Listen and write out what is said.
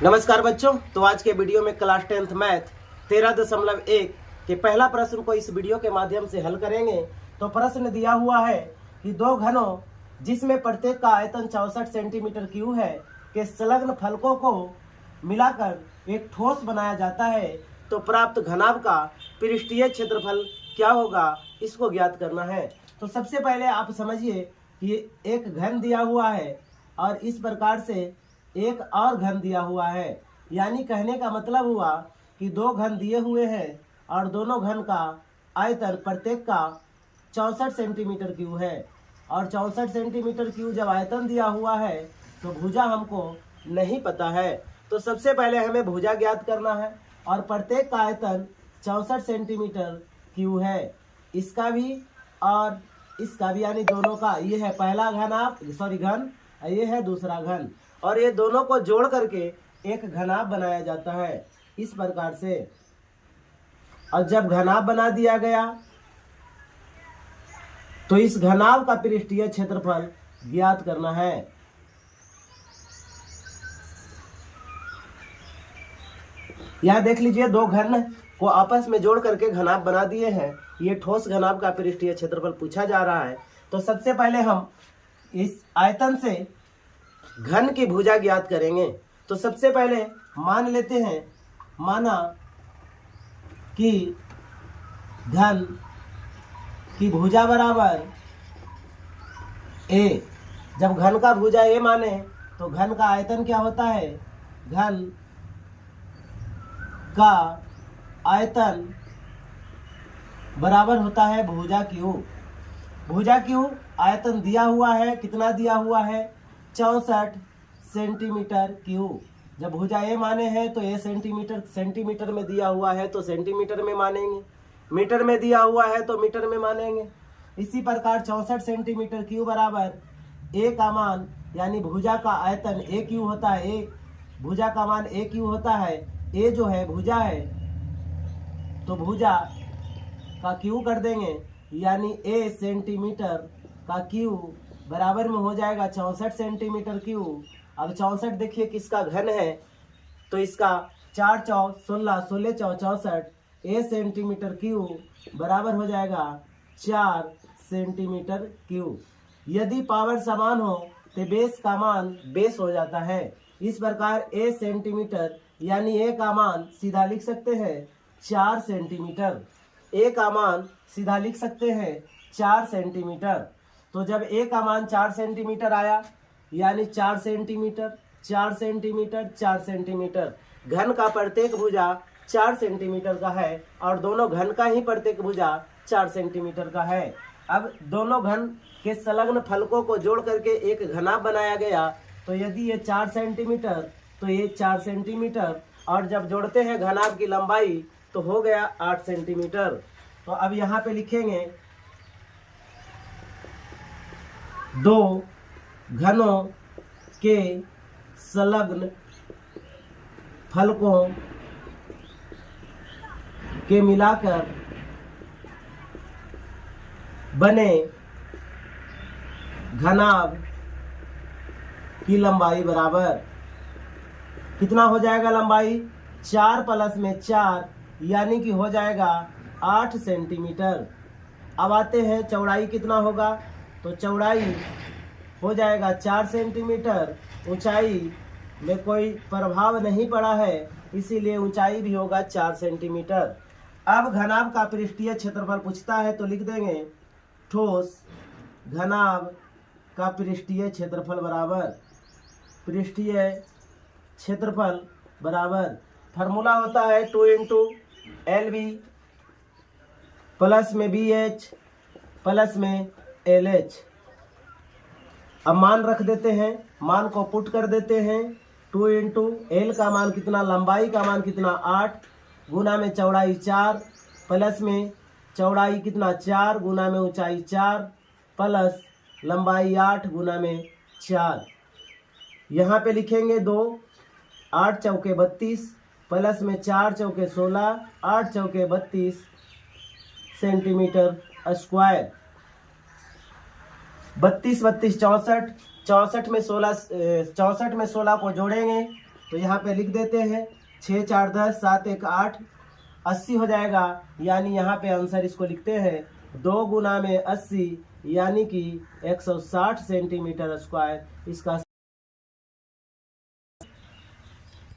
नमस्कार बच्चों। तो आज के वीडियो में क्लास 10th मैथ 13.1 के पहला प्रश्न को इस वीडियो के माध्यम से हल करेंगे। तो प्रश्न दिया हुआ है कि दो घनों जिसमें प्रत्येक का आयतन 64 सेंटीमीटर क्यूब है के संलग्न फलकों को मिलाकर एक ठोस बनाया जाता है, तो प्राप्त घनाभ का पृष्ठीय क्षेत्रफल क्या होगा, इसको ज्ञात करना है। तो सबसे पहले आप समझिए कि एक घन दिया हुआ है और इस प्रकार से एक और घन दिया हुआ है, यानी कहने का मतलब हुआ कि दो घन दिए हुए हैं और दोनों घन का आयतन प्रत्येक का 64 सेंटीमीटर क्यूब है। और 64 सेंटीमीटर क्यूब जब आयतन दिया हुआ है तो भुजा हमको नहीं पता है। तो सबसे पहले हमें भुजा ज्ञात करना है और प्रत्येक का आयतन 64 सेंटीमीटर क्यूब है, इसका भी और इसका भी, यानी दोनों का। ये है पहला घन, ये है दूसरा घन, और ये दोनों को जोड़ करके एक घनाभ बनाया जाता है इस प्रकार से। और जब घनाभ बना दिया गया तो इस घनाभ का पृष्ठीय क्षेत्रफल ज्ञात करना है। यह देख लीजिए, दो घन को आपस में जोड़ करके घनाभ बना दिए हैं। ये ठोस घनाभ का पृष्ठीय क्षेत्रफल पूछा जा रहा है। तो सबसे पहले हम इस आयतन से घन की भुजा ज्ञात करेंगे। तो सबसे पहले मान लेते हैं, माना कि घन की भुजा बराबर ए। जब घन का भुजा ए माने तो घन का आयतन क्या होता है, घन का आयतन बराबर होता है भुजा क्यू। भुजा क्यू आयतन दिया हुआ है, कितना दिया हुआ है, 64 सेंटीमीटर क्यूब। जब भुजा ए माने हैं तो ए सेंटीमीटर में दिया हुआ है तो सेंटीमीटर में मानेंगे, मीटर में दिया हुआ है तो मीटर में मानेंगे। इसी प्रकार 64 सेंटीमीटर क्यूब बराबर ए का मान, यानी भुजा का आयतन ए क्यू होता है। ए भुजा का मान ए क्यू होता है। ए जो है भुजा है तो भुजा का क्यू कर देंगे, यानी ए सेंटीमीटर का क्यू बराबर में हो जाएगा 64 सेंटीमीटर क्यूब। अब 64 देखिए किसका घन है, तो इसका 4 चौ 16, 16 चौ 64, ए सेंटीमीटर क्यूब बराबर हो जाएगा 4 सेंटीमीटर क्यूब। यदि पावर समान हो तो बेस का मान बेस हो जाता है। इस प्रकार ए सेंटीमीटर, यानी ए का मान सीधा लिख सकते हैं 4 सेंटीमीटर। ए का मान सीधा लिख सकते हैं 4 सेंटीमीटर। तो जब ए का मान 4 सेंटीमीटर आया, यानी 4 सेंटीमीटर, 4 सेंटीमीटर, 4 सेंटीमीटर। घन का प्रत्येक भुजा 4 सेंटीमीटर का है और दोनों घन का ही प्रत्येक भुजा 4 सेंटीमीटर का है। अब दोनों घन के संलग्न फलकों को जोड़ करके एक घनाभ बनाया गया। तो यदि ये 4 सेंटीमीटर तो ये 4 सेंटीमीटर, और जब जोड़ते हैं घनाभ की लंबाई तो हो गया 8 सेंटीमीटर। तो अब यहाँ पे लिखेंगे दो घनों के संलग्न फलकों के मिलाकर बने घनाभ की लंबाई बराबर, कितना हो जाएगा लंबाई, 4 प्लस में 4, यानी कि हो जाएगा 8 सेंटीमीटर। अब आते हैं चौड़ाई कितना होगा, तो चौड़ाई हो जाएगा 4 सेंटीमीटर। ऊंचाई में कोई प्रभाव नहीं पड़ा है, इसीलिए ऊंचाई भी होगा 4 सेंटीमीटर। अब घनाभ का पृष्ठीय क्षेत्रफल पूछता है तो लिख देंगे ठोस घनाभ का पृष्ठीय क्षेत्रफल बराबर, पृष्ठीय क्षेत्रफल बराबर फार्मूला होता है 2 इंटू LB प्लस में BH प्लस में LH। अब मान रख देते हैं, मान को पुट कर देते हैं। 2 इंटू L का मान कितना, लंबाई का मान कितना 8, गुना में चौड़ाई 4, प्लस में चौड़ाई कितना 4, गुना में ऊंचाई 4, प्लस लंबाई 8 गुना में 4। यहाँ पे लिखेंगे 2, 8 चौके 32, प्लस में 4 चौके 16, 8 चौके 32 सेंटीमीटर स्क्वायर। 32 32 64, 64 में 16 को जोड़ेंगे तो यहाँ पे लिख देते हैं 6 4 10 7 1 8 80 हो जाएगा। यानी यहाँ पे आंसर इसको लिखते हैं 2 गुना में 80 यानी कि 160 सेंटीमीटर स्क्वायर इसका